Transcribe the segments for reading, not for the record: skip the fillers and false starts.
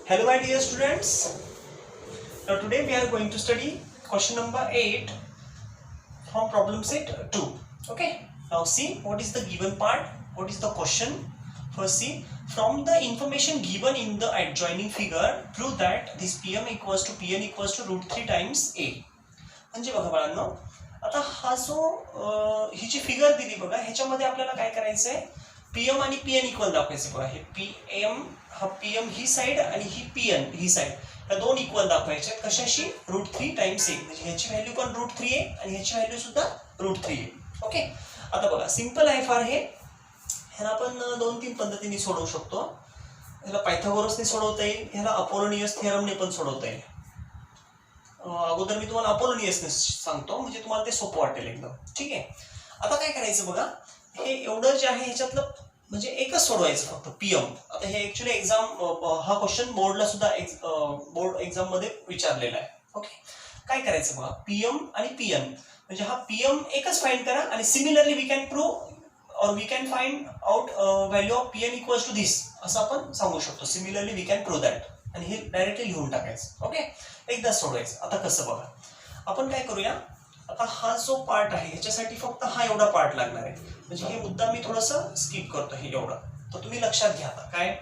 Hello my dear students. Now today we are going to study question number 8 from problem set 2. Okay. Now see what is the given part, what is the question. First see, from the information given in the adjoining figure prove that this pm equals to pn equals to root 3 times a. म्हणजे बघा बाळांनो, आता हा जो ही जी figure दिली बघा, ह्याच्यामध्ये आपल्याला काय करायचं आहे, पीएम आणि पीएन इक्वल दाखवायचे बघा. हे पीएम, हा पीएम ही साइड आणि ही पीएन ही साइड, या दोन इक्वल दाखवायचे. कशाशी? रूट 3 टाइम्स ए. म्हणजे ह्याची व्हॅल्यू पण रूट 3 आहे आणि ह्याची व्हॅल्यू सुद्धा रूट 3 आहे. ओके. आता बघा सिंपल आहे फार हे. ह्याला आपण 2-3 पद्धतीने सोडवू शकतो. ह्याला पायथागोरसने सोडवता येईल, ह्याला अपोलोनियस थिअरमने पण सोडवता येईल. अगोदर मी तुम्हाला अपोलोनियसने सांगतो म्हणजे तुम्हाला ते सोपं वाटेल एकदम. ठीक आहे. आता काय करायचं बघा, हे एवढं जे आहे ह्याच्यातलं म्हणजे एकच सोडवायचं फक्त पीएम. आता हे ऍक्च्युली एक्झाम, हा क्वेश्चन बोर्डला सुद्धा बोर्ड एक्झाम मध्ये विचारलेला आहे. ओके. काय करायचं बघा, पीएम आणि पीएन म्हणजे हा पीएम एकच फाइंड करा आणि similarly we can prove or we can find out value of PN equals to this असं आपण सांगू शकतो. Similarly we can prove that. आणि हे डायरेक्टली लिहून टाकायचं. ओके. एकदा सोडवायचं. आता कसं बघा, आपण काय करूया, आता हा जो पार्ट आहे ह्याच्यासाठी फक्त हा एवढा पार्ट लागणार आहे. म्हणजे हे मुद्दा मी थोडंसं स्किप करतो हे एवढं, तर तुम्ही लक्षात घ्या. आता काय,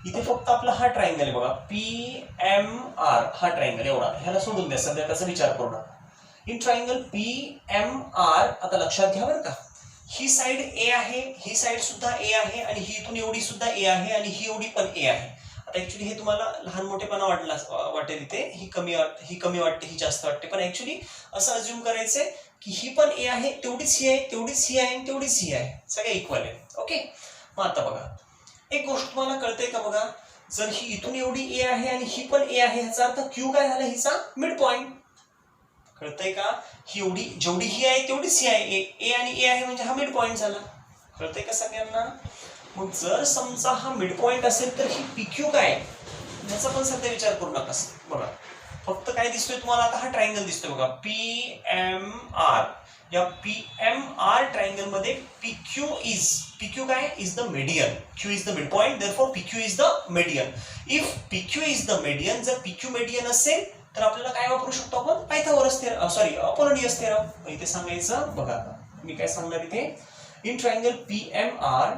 इथे फक्त आपला हा ट्रायंगल आहे बघा, पी एम आर, हा ट्रायंगल एवढा, ह्याला सोडून द्या सध्या, त्याचा विचार करू नका. In triangle P M R, आता लक्षात घ्या बरं का, ही साइड ए आहे, ही साइड सुद्धा ए आहे आणि ही इथून एवढी सुद्धा ए आहे आणि ही एवढी पण ए आहे. आता ऍक्च्युली हे तुम्हाला लहान मोठेपणा वाटेल इथे, ही कमी वाटते, ही जास्त वाटते, पण ऍक्च्युली असं अज्युम करायचंय की ही पण ए आहे, तेवढीच ही आहे, तेवढीच ही आहे, तेवढीच ही आहे, सगळे इक्वल आहे. ओके. मग आता बघा, एक गोष्ट तुम्हाला कळते का बघा, जर ही इथून एवढी ए आहे आणि ही पण ए आहे, ह्याचा अर्थ क्यू काय झाला, हिचा मिड पॉइंट. कळतंय का? ही एवढी जेवढी ही आहे तेवढीच ही आहे, ए आणि ए आहे म्हणजे हा मिड पॉइंट झाला. कळतंय का सगळ्यांना? मग जर समजा हा मिड पॉइंट असेल तर ही पीक्यू काय, याचा पण सध्या विचार करू नका. बघा फक्त काय दिसतोय तुम्हाला, आता हा ट्रायंगल दिसतोय बघा, पी एम आर. या पी एम आर ट्रायंगल मध्ये पीक्यू काय, is the median. Q is the mid point, therefore PQ is the median. If PQ is the median, जर पीक्यू मीडियन असेल तर आपल्याला काय वापरू शकतो आपण, Pythagoras theorem, sorry Apollonius theorem. इथे सांगायचं बघा, आता मी काय सांगणार इथे, in triangle P M R,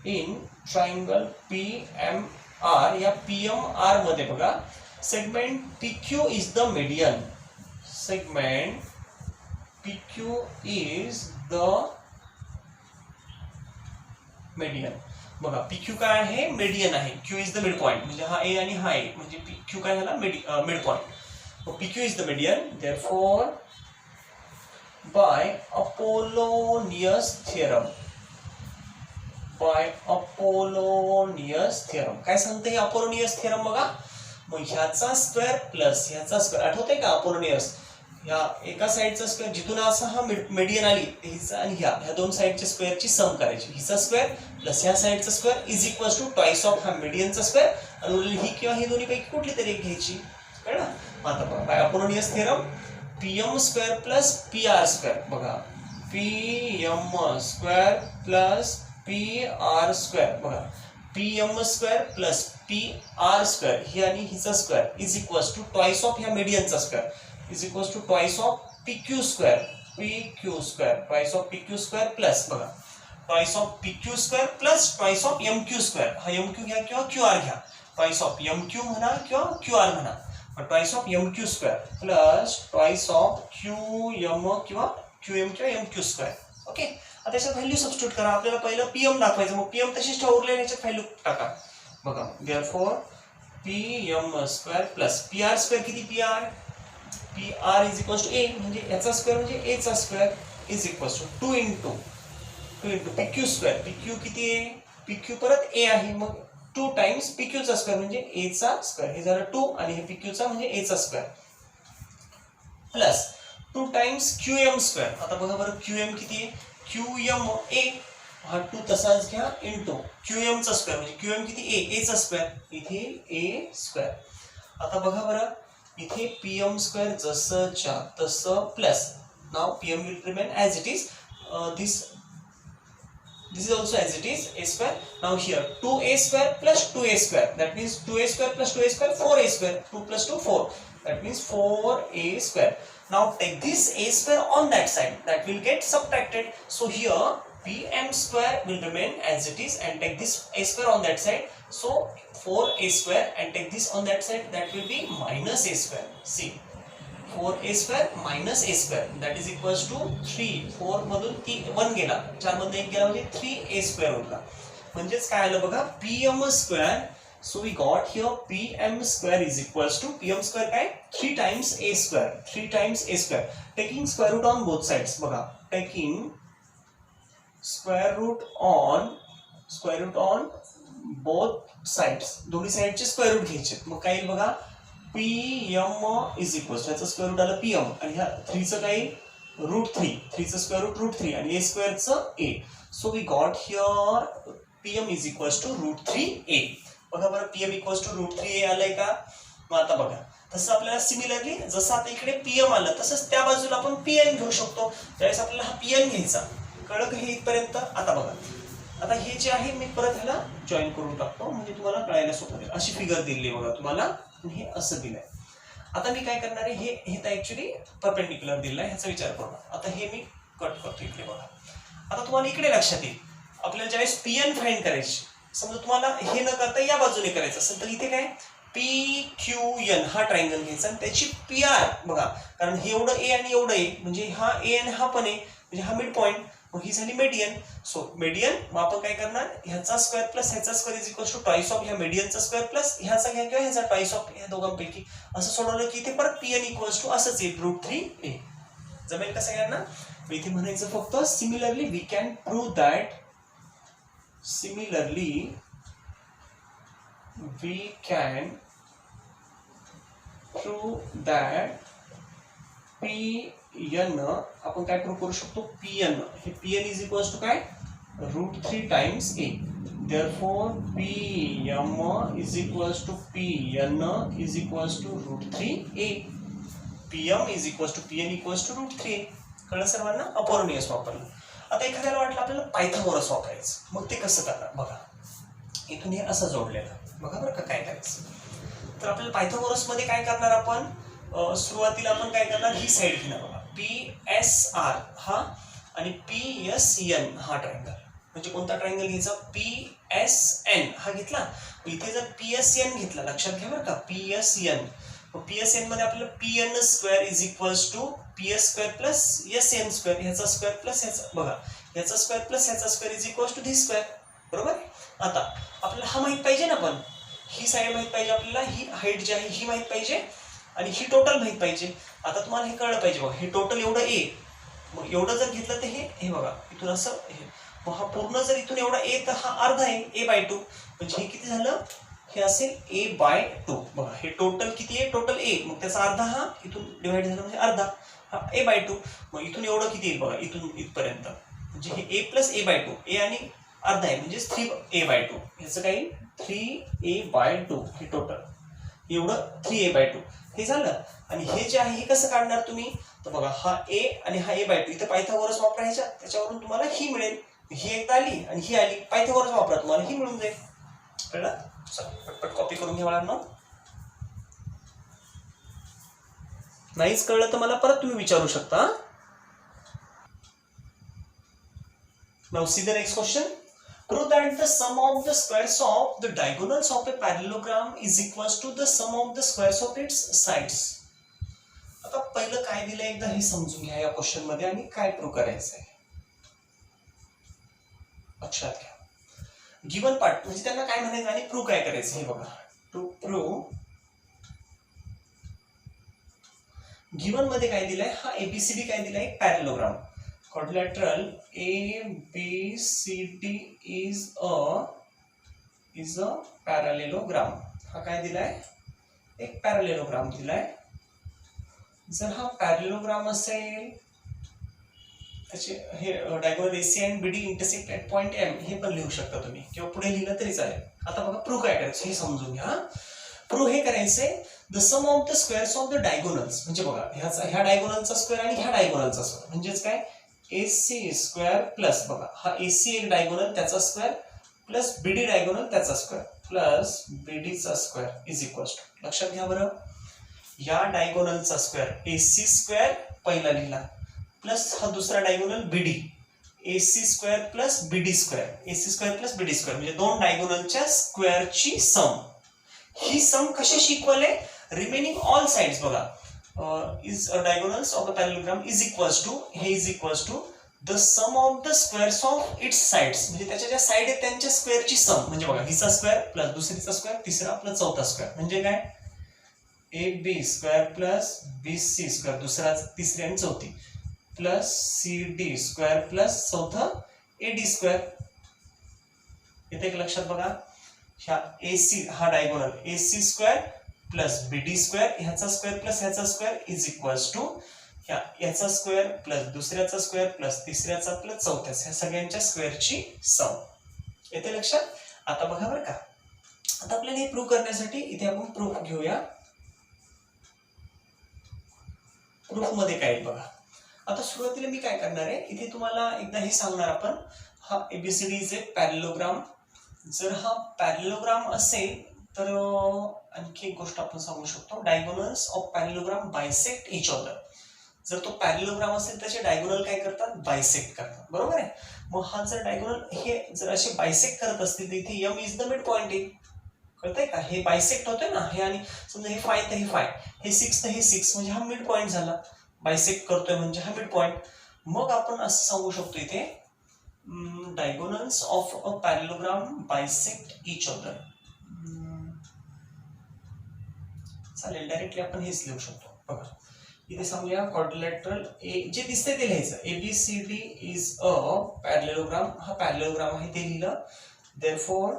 in triangle P M R, या पीएम आर मध्ये बघा, segment PQ is the median. Segment PQ is the median. बघा PQ काय आहे, मीडियन आहे. Q is the mid point, म्हणजे हा ए आणि हा ए, म्हणजे PQ काय झाला, mid point. PQ is the median, therefore by Apollonius theorem, by Apollonius theorem. काय सांगते हे अपोलोनियस थिअरम बघा, मग ह्याचा स्क्वेअर प्लस ह्याचा स्क्वेअर, आठवतंय का अपोलोनियस, ह्या एका साइडचा स्क्वेअर, जिथून असा हा मीडियन आली हिचा आणि ह्या दोन साइडच्या स्क्वेअरची सम करायची. हिचा स्क्वेअर प्लस ह्या साइडचा square is equals to twice of हा मीडियनचा स्क्वेअर, आणि उरलेली ही किंवा ही दोन्ही पैकी कुठली तरी एक घ्यायची. कळलं? आता बघा, by Apollonius theorem, PM square plus P R square. बघा PM square plus P R square, बघा PM square plus P R square, ही आणि हिचा square is equals to twice of ह्या मीडियनचा square, is equals to twice of PQ square, PQ square, twice of PQ square plus बघा twice of PQ square plus twice of MQ square. हा MQ घ्या किंवा QR घ्या, twice of MQ म्हणा किंवा QR म्हणा, twice of MQ square plus twice of QM किंवा QM किंवा MQ स्क्वेअर. ओके. आता त्याच्यात व्हॅल्यू सबस्टिट्यूट करा. आपल्याला पहिलं पीएम दाखवायचं, मग पीएम तशीच ठेवले, याच्यात व्हॅल्यू टाका. बघा therefore PM square plus PR square, किती PR is equals to A, म्हणजे याचा स्क्वेअर म्हणजे ए चा square, is equals to 2 into PQ square. PQ किती आहे, PQ परत ए आहे, मग 2 टाइम्स PQ चा स्क्वेअर म्हणजे ए चा स्क्वेअर, हे झालं 2 आणि हे PQ चा म्हणजे ए चा square, plus 2 times QM square. आता बघा बरं QM किती आहे, QM ए, हा 2 तसाच घ्या, इंटू QM चा स्क्वेअर म्हणजे QM किती, ए चा स्क्वेअर, इथे ए स्क्वेअर. आता बघा बरं, इथे पीएम स्क्वेअर जसंच्या तसं plus, now PM will remain as it is, this This is also as it is a square. Now here 2a square plus 2a square, that means 2a square plus 2a square 4a square, 2 plus 2 4, that means 4a square. Now take this a square on that side, that will get subtracted. So here pm square will remain as it is, and take this a square on that side, so 4a square, and take this on that side, that will be minus a square. See, 4a square minus a square, that is equals to 3. 4 मधून 1 गेला, 4 मधून 1 गेला म्हणजे 3a square उरला. म्हणजेच काय आलं बघा, pm square. So we got here pm square is equals to, pm square काय, 3 times a square, 3 times a square. Taking square root on both sides, बघा, taking square root on both sides, दोन्ही साइडचे square route घ्यायचे. मग काय येईल बघा, pm is equal to, याचं square route आलं pm, आणि ह्या 3 चं काय, √3, 3 चं स्क्वेअर रूट √3, आणि a स्क्वेअर चं a. So we got here pm is equal to √3a. बघा बरं, pm इक्वल टू √3a आलंय का. मग आता बघा, तसं आपल्याला सिमिलरली जसं आता इकडे pm आलं, तसंच त्या बाजूला आपण pn घेऊ शकतो. त्यावेळेस आपल्याला हा pn घ्यायचा. कळलं का हे इथपर्यंत. आता बघा, आता हे जे आहे मी परत ह्याला जॉईन करून टाकतो, म्हणजे तुम्हाला कळायला सोपं होईल. अशी फिगर दिली बघा तुम्हाला, हे असं दिलंय. आता मी काय करणार आहे, हे तर ऍक्च्युली परपेंडिक्युलर दिलंय, ह्याचा विचार करू. आता हे मी कट करतो इकडे बघा. आता तुम्हाला इकडे लक्षात येईल, आपल्याला ज्यावेळेस pn फाइंड करायची, समजा तुम्हाला हे न करता या बाजूने करायचं असेल, तर इथे काय, pqn हा ट्रायंगल घ्यायचा, आणि त्याची pr बघा, कारण हे एवढं a आणि एवढं a, म्हणजे हा a आणि हा पण a, म्हणजे हा मिड पॉइंट, मग ही झाली मेडियन. सो मेडियन, मग आपण काय करणार, ह्याचा स्क्वेअर प्लस ह्याचा square is equal to twice of ह्या मेडियनचा स्क्वेअर प्लस ह्याचा घ्या किंवा ह्याचा ट्वाइस ऑफ ह्या दोघांपैकी. असं सोडवलं की इथे परत pn इक्वल्स टू असंच येईल, √3a. जमेल का सगळ्यांना. इथे म्हणायचं फक्त similarly we can prove that, similarly we can prove that pn, आपण काय प्रूव्ह करू शकतो, pn, हे pn इज इक्वल्स टू काय, √3 times a. therefore pm is equals to pn is equals to √3a. pm is equals to pn equals to √3a. कळलं सर्वांना. अपॉर्नियस वापरलं. आता एखाद्याला वाटलं आपल्याला पायथागोरस वापरायचं, मग ते कसं करणार बघा. इथून हे असं जोडलेलं, बघा बरं का काय करायचं. तर आपल्याला पायथागोरस मध्ये काय करणार आपण, सुरुवातीला आपण काय करणार, ही साइड घेणार बघा, PSR हा आणि PSN हा ट्रायंगल. म्हणजे कोणता ट्रायंगल घ्यायचा, PSN हा घेतला. इथे जर PSN घेतला, लक्षात घ्या बरं का, PSN. PSN मध्ये आपल्याला pn square is equals to PS square plus SN square, ह्याचा स्क्वेअर प्लस ह्याचा, बघा, ह्याचा स्क्वेअर प्लस ह्याचा square is equals to this square. बरोबर. आता आपल्याला हा माहित पाहिजे ना, पण ही साइड माहित पाहिजे आपल्याला, ही हाईट जी आहे ही माहित पाहिजे, आणि ही टोटल माहित पाहिजे. आता तुम्हाला हे कळलं पाहिजे बघा, हे टोटल एवढं a, मग एवढं जर घेतलं तर हे बघा इथून असं, मग हा पूर्ण जर इथून एवढा a, तर हा अर्धा आहे a/2, म्हणजे हे किती झालं, हे असेल a/2. बघा हे टोटल किती आहे, टोटल a, मग त्याचा अर्धा हा इथून डिवाइड झाला म्हणजे अर्धा, हा a/2. मग इथून एवढं किती येईल बघा, इथून इथपर्यंत, म्हणजे हे a प्लस a/2, a आणि अर्धा आहे म्हणजे 3a/2. ह्याचं काही 3a/2 हे टोटल, एवढं 3a/2 हे झालं. आणि हे जे आहे हे कसं काढणार तुम्ही, तर बघा हा a आणि हा a/2, इथे पायथागोरस वापरायचा, त्याच्यावरून तुम्हाला ही मिळेल. ही एकदा आली आणि ही आली, पायथागोरस वापरा, तुम्हाला ही मिळून जाईल. कळलं. पटपट कॉपी करून घ्या बाळांनो. नाहीच कळलं तर मला परत तुम्ही विचारू शकता. Now see the next question. Prove that the sum of the squares of the diagonals of a parallelogram is equals to the sum of the squares of its sides. आता पहिलं काय दिलंय एकदा हे समजून घ्या या क्वेश्चन मध्ये, आणि काय प्रूव्ह करायचं आहे लक्षात घ्या. गिवन पार्ट म्हणजे त्यांना काय म्हणायचं आणि प्रूव्ह काय करायचं हे बघा. टू प्रूव्ह, गिवन मध्ये काय दिलंय, हा ABCD काय दिलाय, parallelogram. quadrilateral ABCD is a parallelogram. हा काय दिलाय, एक पॅरलेलोग्राम दिलाय. जर हा पॅरलेलोग्राम असेल, त्याचे हे diagonal AC and BD intersect at point M, हे पण लिहू शकता तुम्ही किंवा पुढे लिहिलं तरी चालेल. आता बघा प्रूव्ह काय करायचं हे समजून घ्या. प्रूव्ह हे करायचंय the sum of the squares of the diagonals, म्हणजे बघा ह्या डायगोनलचा स्क्वेअर आणि ह्या डायगोनलचा स्क्वेअर, म्हणजेच काय AC स्क्वेअर प्लस बघा हा AC एक डायगोनल त्याचा स्क्वेअर प्लस BD डायगोनल त्याचा स्क्वेअर प्लस BD चा स्क्वेअर इज इक्वल्स टू, लक्षात घ्या बरं, या डायगोनलचा स्क्वेअर AC स्क्वेअर पहिला लिहिला प्लस हा दुसरा diagonal BD, AC square plus BD square, AC square plus BD square म्हणजे दोन डायगोनलच्या स्क्वेअरची सम. ही सम कशाशी इक्वल आहे? रिमेनिंग ऑल साइड्स बघा is diagonals of the parallelogram is equals to, हे is equals to the sum of the squares of its sides, म्हणजे त्याच्या ज्या side आहेत त्यांच्या स्क्वेअरची सम. म्हणजे बघा हिचा स्क्वेअर प्लस दुसरीचा स्क्वेअर तिसरा प्लस चौथा स्क्वेअर म्हणजे काय AB square plus BC square दुसरा तिसरी आणि चौथी प्लस CD स्क्वेअर प्लस चौथं AD स्क्वेअर. येते का लक्षात बघा, ह्या AC हा diagonal AC square plus BD square ह्याचा स्क्वेअर प्लस ह्याचा स्क्वेअर इज इक्वल्स टू याचा स्क्वेअर प्लस दुसऱ्याचा स्क्वेअर प्लस तिसऱ्याचा प्लस चौथ्याचा, ह्या सगळ्यांच्या स्क्वेअरची सम. येते लक्षात? आता बघा बरं का, आता आपल्याला हे प्रूव्ह करण्यासाठी इथे आपण प्रूफ घेऊया. प्रूफ मध्ये काय बघा, आता सुरुवातीला मी काय करणार आहे, इथे तुम्हाला एकदा हे सांगणार आपण, हा ABCD इज ए पॅरलोग्राम. जर हा पॅरलोग्राम असेल तर आणखी एक गोष्ट आपण सांगू शकतो, diagonals of parallelogram bisect each other. जर तो पॅरलोग्राम असेल त्याचे डायगोनल काय करतात? बायसेक्ट करतात, बरोबर आहे. मग हा जर डायगोनल हे जर असे बायसेक्ट करत असतील तर इथे M is the mid point आहे, कळतंय का? हे बायसेक्ट होते ना, हे आणि समजा हे 5 तर हे 5, हे 6 तर हे 6 म्हणजे हा मिड पॉइंट झाला. बायसेक्ट करतोय म्हणजे हा मिड पॉइंट. मग आपण असं सांगू शकतो इथे diagonals of a parallelogram bisect each other. चालेल, डायरेक्टली आपण हेच लिहू शकतो. बघा इथे सांगूया क्वाड्रिलॅटरल ए जे दिसतंय ते लिहायचं, ABCD इज अ पॅरलेलोग्राम. हा पॅरलेलोग्राम आहे ते लिहिलं. Therefore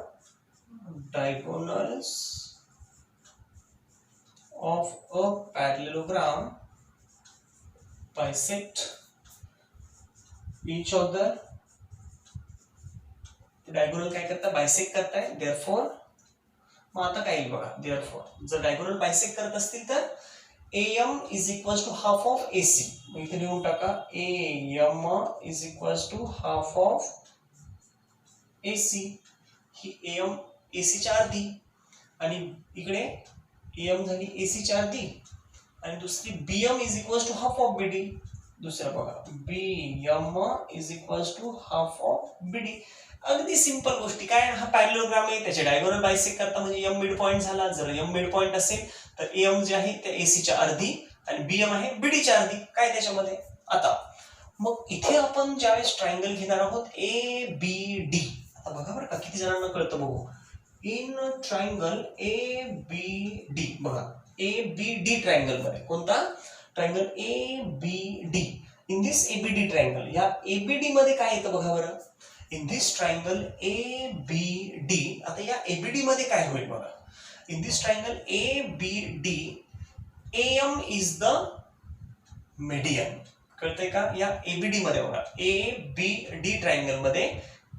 diagonals of a parallelogram bisect each other. Diagonal काय करता? बायसेक्ट करताय. देअरफॉर मग आता काय येईल बघा, देअरफॉर जर डायगोनल बायसेक्ट करत असतील तर AM is equals to half of AC. मग इथे लिहून टाका AM is equals to half of AC. ही AM AC च्या अर्धी आणि इकडे AM झाली AC च्या अर्धी आणि दुसरी BM is equals to half of BD. दुसरा बघा BM is equals to half of BD. अगदी सिंपल गोष्टी. काय हा पॅरलेलोग्राम आहे त्याचे डायगोनल बायसेक्ट करता म्हणजे M मिड पॉइंट झाला. जर M मिड पॉइंट असेल तर AM जे आहे ते AC च्या अर्धी आणि BM आहे BD च्या अर्धी. काय त्याच्यामध्ये आता मग इथे आपण ज्यावेळेस ट्रायंगल घेणार आहोत ABD. आता बघा बरं का किती जणांना कळतं बघू. इन ट्रायंगल ABD बघा ABD ट्रायंगल मध्ये कोणता triangle ABD. In this ABD triangle, या ABD मध्ये काय येतं बघा बरं. इन दिस ट्रायंगल ABD, आता या ABD मध्ये काय होईल बघा. In this triangle ABD AM is the median. कळतंय का? या ABD मध्ये बघा ABD ट्रायंगल मध्ये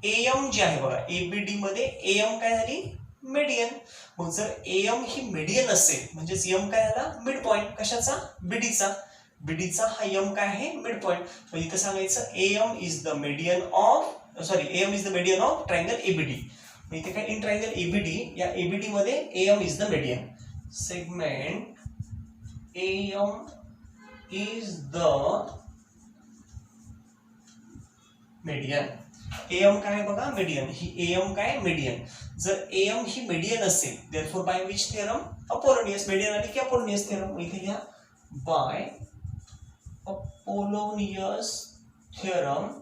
AM जे आहे बघा ABD मध्ये AM काय झाली? मीडियन. मग जर AM ही मीडियन असेल म्हणजेच M काय झाला? Mid point. कशाचा? BD चा. BD चा हा M काय आहे? Mid point. मग इथे सांगायचं AM is the median of AM is the median of triangle ABD. मग इथे काय इन ट्रायंगल ABD, या ABD मध्ये AM is the median. Segment AM is the median. AM काय बघा? मीडियन. ही AM काय? मीडियन. जर AM ही मीडियन असेल therefore by which theorem? Apollonius. Median आली की अपोलोनियस थेरम. इथे घ्या by अपोलोनियस थेरम.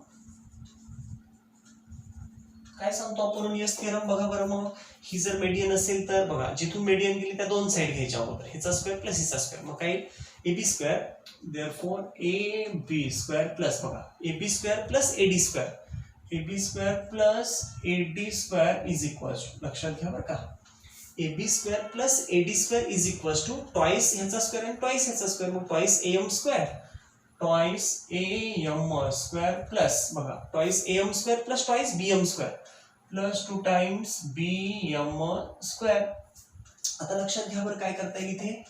काय सांगतो अपोलोनियस थेरम बघा बरं. मग ही जर मीडियन असेल तर बघा जिथून मीडियन गेली त्या दोन साइड घ्यायच्या अगोदर. ह्याचा स्क्वेअर प्लस हिचा स्क्वेअर. मग काय AB square. Therefore AB square plus बघा AB square plus AD square. AB square plus AD square is equals to, लक्षात घ्या बरं का, AB square plus AD square is equals to twice ह्याचा square आणि ट्वाइस ह्याचा स्क्वेअर. मग twice AM square twice AM square plus बघा twice AM square plus twice BM square plus 2 times BM square. आता लक्षात घ्या बरं काय करता येईल इथे.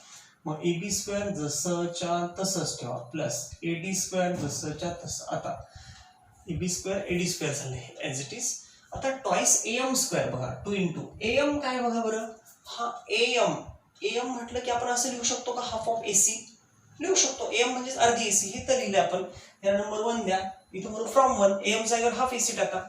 मग AB स्क्वेअर जसंच्या तसंच ठेवा प्लस AD स्क्वेअर जसंच्या तसं. आता AB स्क्वेअर AD स्क्वेअर झाले ॲज इट इज. आता ट्वाइस AM स्क्वेअर बघा 2 इंटू AM काय बघा बरं, हा AM म्हटलं की आपण असं लिहू शकतो का हाफ ऑफ AC लिहू शकतो. AM म्हणजेच अर्धी AC, हे तर लिहिले आपण. या नंबर 1 द्या, इथं म्हणून फ्रॉम 1 AM जागेवर हाफ AC टाका.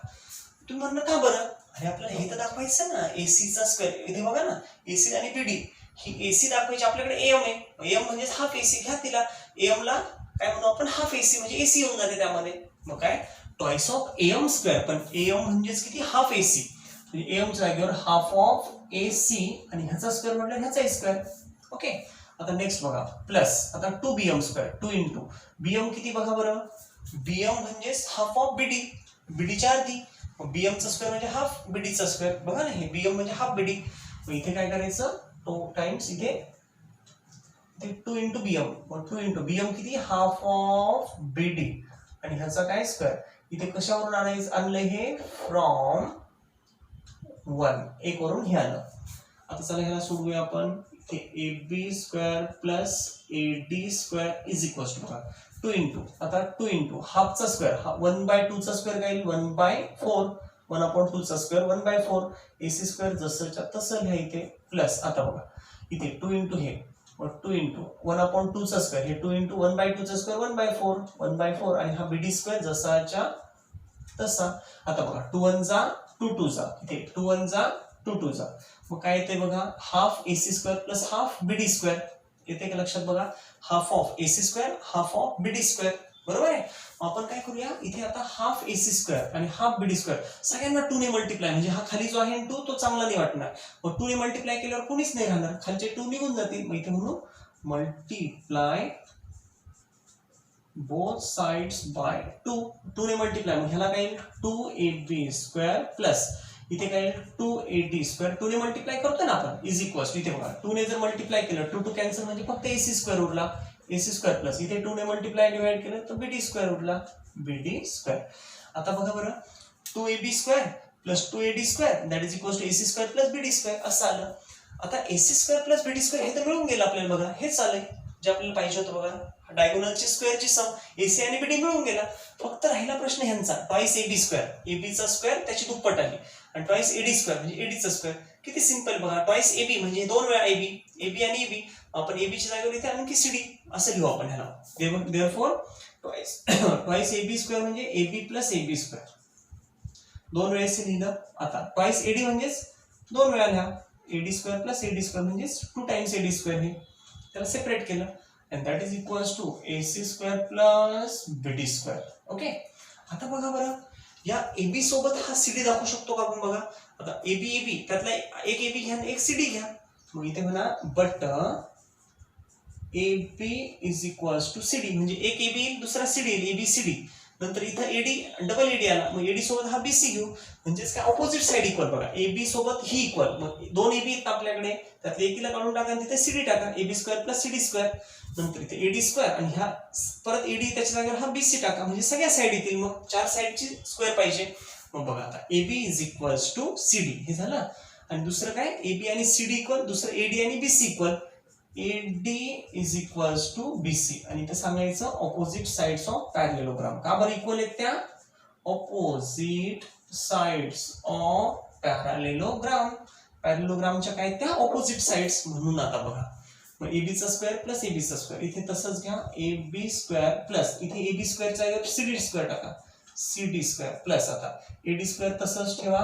तुम्ही म्हणणं का बरं, अरे आपल्याला हे तर दाखवायचं ना AC चा स्क्वेअर. इथे बघा ना AC आणि BD, ही AC दाखवायची आपल्याकडे AM आहे. AM म्हणजेच हाफ AC, घ्या तिला AM ला काय म्हणू आपण हाफ AC, म्हणजे AC येऊन जाते त्यामध्ये. मग काय ट्वाइस ऑफ AM स्क्वेअर, पण AM म्हणजेच किती हाफ AC, म्हणजे AM जागेवर हाफ ऑफ AC आणि ह्याचा स्क्वेअर म्हटलं ह्याचा स्क्वेअर. ओके. आता नेक्स्ट बघा प्लस, आता 2BM स्क्वेअर 2 इंटू BM किती बघा बरं, BM म्हणजेच हाफ ऑफ BD, BD च्या अर्धी. BM चा स्क्वेअर म्हणजे हाफ BD चा स्क्वेअर. बघा ना हे BM म्हणजे हाफ BD. मग इथे काय करायचं, 2 टाइम्स इथे 2 इंटू BM, मग 2 इंटू BM किती हाफ ऑफ BD आणि ह्याचा काय स्क्वेअर. इथे कशावरून आणायचं, आणलंय हे फ्रॉम 1, 1 वरून हे आलं. आता चला ह्याला सोडवूया आपण. इथे AB square plus AD square is equals to बघा 2 इंटू, आता 2 इंटू हाफचा स्क्वेअर, 1/2 चा स्क्वेअर काय येईल 1/4, 1/2 चा स्क्वेअर 1/4, AC स्क्वेअर जसंच्या तसं लिहा इथे प्लस. आता बघा इथे 2 इंटू हे, मग 2 इंटू 1/2 चा स्क्वेअर, हे 2 इंटू 1/2 चा स्क्वेअर 1/4 आणि हा BD स्क्वेअर जसाच्या तसा. आता बघा 2 1 जा 2 2 जा, इथे 2 1 जा 2 2 जा, मग काय येते बघा half AC square plus half BD square. येते का लक्षात बघा, half of AC square half of BD square, बरोबर आहे. आपण काय करूया, इथे आता हाफ AC स्क्वेअर आणि हाफ BD स्क्वेअर सगळ्यांना 2 ने मल्टिप्लाय, म्हणजे हा खाली जो आहे 2 तो चांगला नाही वाटणार. मग 2 ने मल्टिप्लाय केल्यावर कोणीच नाही राहणार, खालचे 2 निघून जातील. मग इथे म्हणू मल्टिप्लाय बोथ साइड्स बाय 2 ने मल्टिप्लाय, मग ह्याला काय 2AB स्क्वेअर प्लस इथे काय 2AD स्क्वेअर. 2 ने मल्टिप्लाय करतो ना आपण इज इक्वल्स, इथे बघा 2 ने जर मल्टिप्लाय केलं 2 2 कॅन्सल म्हणजे फक्त AC स्क्वेअर उरला, AC स्क्वेअर प्लस इथे 2 ने मल्टिप्लाय डिवाइड केलं तर BD स्क्वेअर उरला, BD स्क्वेअर. आता बघा बरं 2AB square plus 2AD square that is equals to AC square plus BD square असं आलं. आता AC square plus BD square हे तर मिळून गेलं आपल्याला, बघा हेच आलंय जे आपल्याला पाहिजे होतं. बघा डायगोनलची स्क्वेअरची सम AC आणि BD मिळून गेला. फक्त राहिला प्रश्न ह्यांचा ट्वाइस AB स्क्वेअर, AB चा स्क्वेअर त्याची दुप्पट आली आणि ट्वाइस AD स्क्वेअर म्हणजे AD चा स्क्वेअर. किती सिंपल बघा, ट्वाइस AB म्हणजे 2 वेळा AB आणि AB, आपण AB च्या जागेवर इथे आणखी CD असं लिहू आपण ह्याला. देअरफॉर ट्वाइस AB स्क्वेअर म्हणजे AB प्लस AB स्क्वेअर 2 वेळेस लिहिलं. आता ट्वाइस AD म्हणजेच 2 वेळा लिहा, AD square plus AD square म्हणजेच 2 टाइम्स AD स्क्वेअर, हे त्याला सेपरेट केलं and that is equals to AC square plus BD square. Okay. आता बघा बरं या AB सोबत हा CD दाखवू शकतो का आपण, बघा आता AB त्यातला एक AB घ्या एक CD घ्या. मग इथे म्हणा but AB is equals to CD, म्हणजे एक AB येईल दुसरा CD येईल, ABCD. नंतर इथं AD डबल AD आला, मग AD सोबत हा BC घेऊ, म्हणजेच काय ऑपोजिट साइड इक्वल. बघा AB सोबत ही इक्वल, मग 2 AB आहेत आपल्याकडे, त्यातले एकीला काढून टाका आणि तिथे CD टाका, AB square plus CD square. नंतर इथे AD स्क्वेअर आणि ह्या परत AD त्याच्या जागेवर हा BC टाका, म्हणजे सगळ्या साइड येतील. मग 4 साइडची स्क्वेअर पाहिजे. मग बघा आता AB is equals to CD हे झालं. आणि दुसरं काय AB आणि CD इक्वल, दुसरं AD आणि BC equal, AD is equals to BC. आणि इथे सांगायचं ऑपोजिट साइड्स ऑफ पॅरलेलोग्राम. का बरं इक्वल आहेत त्या, ऑपोजिट साइड्स ऑफ पॅरलेलोग्राम. पॅरलेलोग्रामच्या काय त्या ऑपोजिट साइड्स, म्हणून आता बघा मग AB चा स्क्वेअर प्लस AB चा स्क्वेअर, इथे तसंच घ्या AB स्क्वेअर प्लस इथे AB स्क्वेअर च्या जागेवर CD स्क्वेअर टाका, CD स्क्वेअर प्लस आता AD स्क्वेअर तसंच ठेवा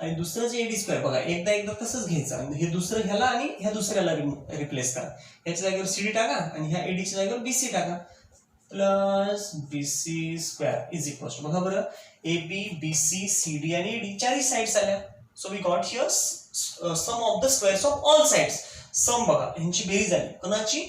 आणि दुसरं जे AD स्क्वेअर बघा एकदा तसंच घ्यायचं, हे दुसरं ह्याला आणि ह्या दुसऱ्याला रिप्लेस करा. याच्या जागेवर CD टाका आणि ह्या AD च्या जागेवर BC टाका plus BC square is equals to, बघा बरं AB BC CD आणि AD चारही साइड्स आल्या. So we got here sum of the squares of all sides. Sum बघा ह्यांची बेरीज आली कोणाची,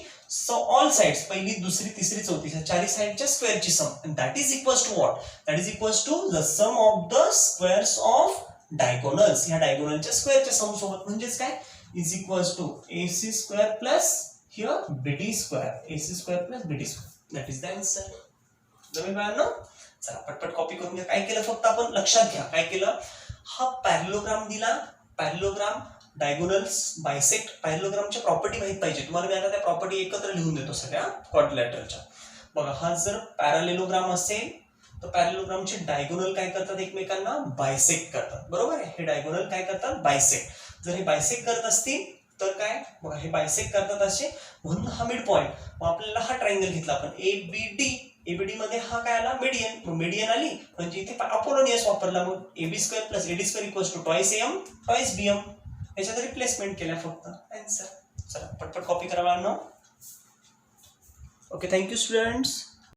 ऑल साइड्स पहिली दुसरी तिसरी चौथी चारही साइडच्या स्क्वेअरची sum, and that is equals to what, that is equals to the sum of the squares of diagonals. ह्या डायगोनलच्या स्क्वेअरच्या सम सोबत, म्हणजेच काय is equals to AC square plus here BD square, AC square plus BD square. That is the answer. जमेल बाळांनो, चला पटपट कॉपी करून घ्या. काय केलं फक्त आपण लक्षात घ्या, काय केलं, हा पॅरलोग्राम दिला, पॅरलोग्राम डायगोनल्स बायसेक्ट, पॅरलोग्रामच्या प्रॉपर्टी माहित पाहिजे तुम्हाला. मी आता त्या प्रॉपर्टी एकत्र लिहून देतो सगळ्या क्वाड्रिलॅटरलच्या. बघा हा जर पॅरालेलोग्राम असेल तर पॅरेललोग्रामचे डायगोनल काय करतात, एकमेकांना बायसेक्ट करतात. बरोबर आहे, हे डायगोनल काय करतात, बायसेक्ट. जर हे बायसेक्ट करत असतील तर काय, बघा हे बायसेक्ट करतात असे, म्हणून हा मिड पॉइंट. मग आपल्याला हा ट्रायंगल घेतला आपण एबीडी. एबीडी मध्ये हा काय आला, मीडियन. मग मीडियन आली म्हणजे इथे अपोलोनियस वापरला. मग AB square plus AD square equals to twice M twice BM. याच्यात रिप्लेसमेंट केल्या फक्त, आन्सर. चला पटपट कॉपी करावा ना. Okay, thank you students.